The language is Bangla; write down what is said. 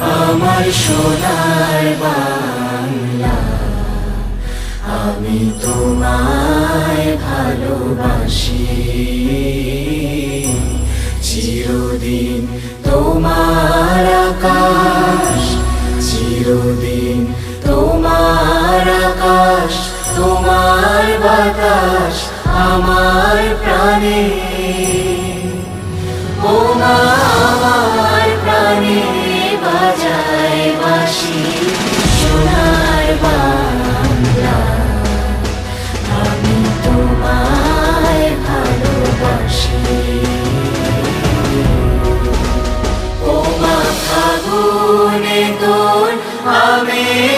আমার সোনার বাংলা, আমি তোমায় ভালোবাসি। চিরদিন তোমার আকাশ, চিরদিন তোমার আকাশ, তোমার বাতাস আমার প্রাণে। ও মা আমার প্রাণে বাজায় বাঁশি, সোনার বাংলা, আমি তোমায় ভালোবাসি। ও মা ফাগুনে তোর আমের